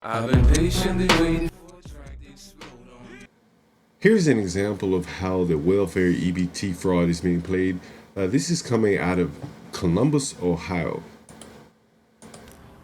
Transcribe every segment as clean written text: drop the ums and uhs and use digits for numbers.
I've been patiently waiting for a track to explode on. Here's an example of how the welfare EBT fraud is being played. This is coming out of Columbus, Ohio.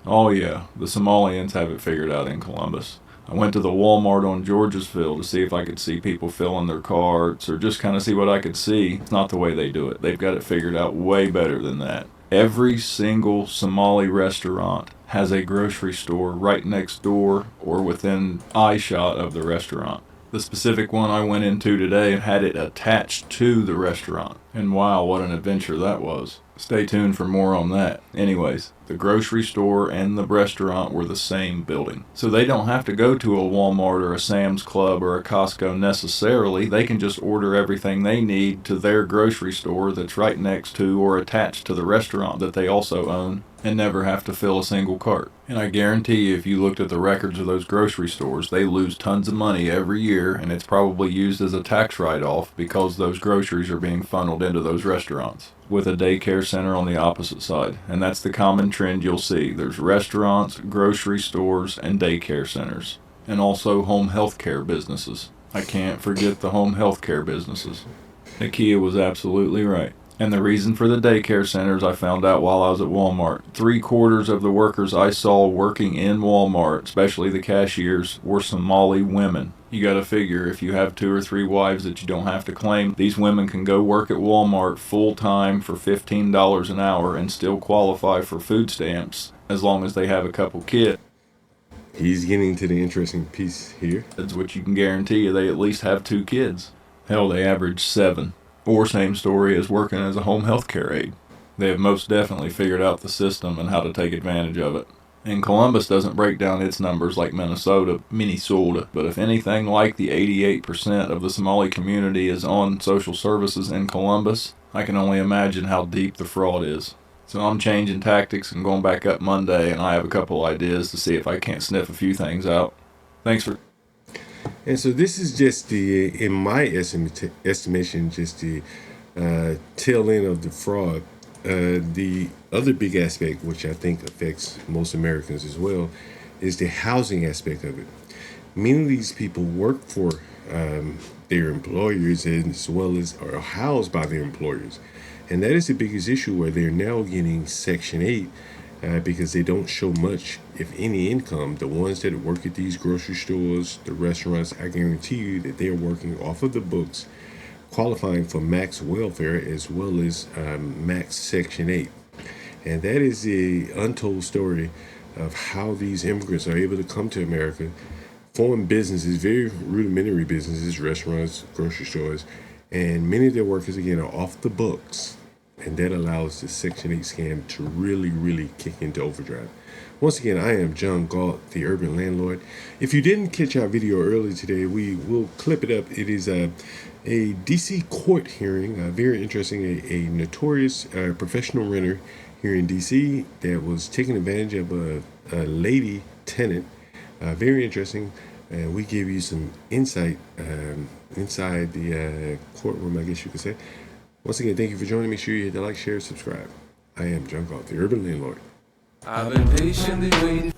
Oh yeah, the Somalians have it figured out in Columbus. I went to the Walmart on Georgesville to see if I could see people filling their carts or just kind of see what I could see. It's not the way they do it. They've got it figured out way better than that. Every single Somali restaurant has a grocery store right next door or within eyeshot of the restaurant. The specific one I went into today had it attached to the restaurant. And wow, what an adventure that was. Stay tuned for more on that. Anyways, the grocery store and the restaurant were the same building. So they don't have to go to a Walmart or a Sam's Club or a Costco necessarily. They can just order everything they need to their grocery store that's right next to or attached to the restaurant that they also own and never have to fill a single cart. And I guarantee you, if you looked at the records of those grocery stores, they lose tons of money every year, and it's probably used as a tax write-off because those groceries are being funneled into those restaurants, with a daycare center on the opposite side. And that's the common trend you'll see. There's restaurants, grocery stores, and daycare centers, and also home health care businesses. I can't forget the home health care businesses. Nakia was absolutely right. And the reason for the daycare centers I found out while I was at Walmart. 3/4 of the workers I saw working in Walmart, especially the cashiers, were Somali women. You gotta figure if you have 2 or 3 wives that you don't have to claim, these women can go work at Walmart full time for $15 an hour and still qualify for food stamps as long as they have a couple kids. He's getting to the interesting piece here. That's what you can guarantee you they at least have 2 kids. Hell, they average 7. Or same story as working as a home health care aide. They have most definitely figured out the system and how to take advantage of it. And Columbus doesn't break down its numbers like Minnesota, but if anything like the 88% of the Somali community is on social services in Columbus, I can only imagine how deep the fraud is. So I'm changing tactics and going back up Monday, and I have a couple ideas to see if I can't sniff a few things out. Thanks for... And so this is just in my estimation, just the tail end of the fraud. The other big aspect, which I think affects most Americans as well, is the housing aspect of it. Many of these people work for their employers as well as are housed by their employers. And that is the biggest issue where they're now getting Section 8 because they don't show much, if any, income. The ones that work at these grocery stores, the restaurants, I guarantee you that they're working off of the books, qualifying for max welfare as well as max Section 8. And that is the untold story of how these immigrants are able to come to America, form businesses, very rudimentary businesses, restaurants, grocery stores, and many of their workers, again, are off the books. And that allows the Section 8 scam to really, really kick into overdrive. Once again, I am John Galt, the Urban Landlord. If you didn't catch our video earlier today, we will clip it up. It is a D.C. court hearing, very interesting, a notorious professional renter here in D.C. that was taking advantage of a lady tenant. Very interesting. And we give you some insight inside the courtroom, I guess you could say. Once again, thank you for joining me. Make sure you hit the like, share, subscribe. I am John Galt, the Urban Landlord. I've been patiently waiting.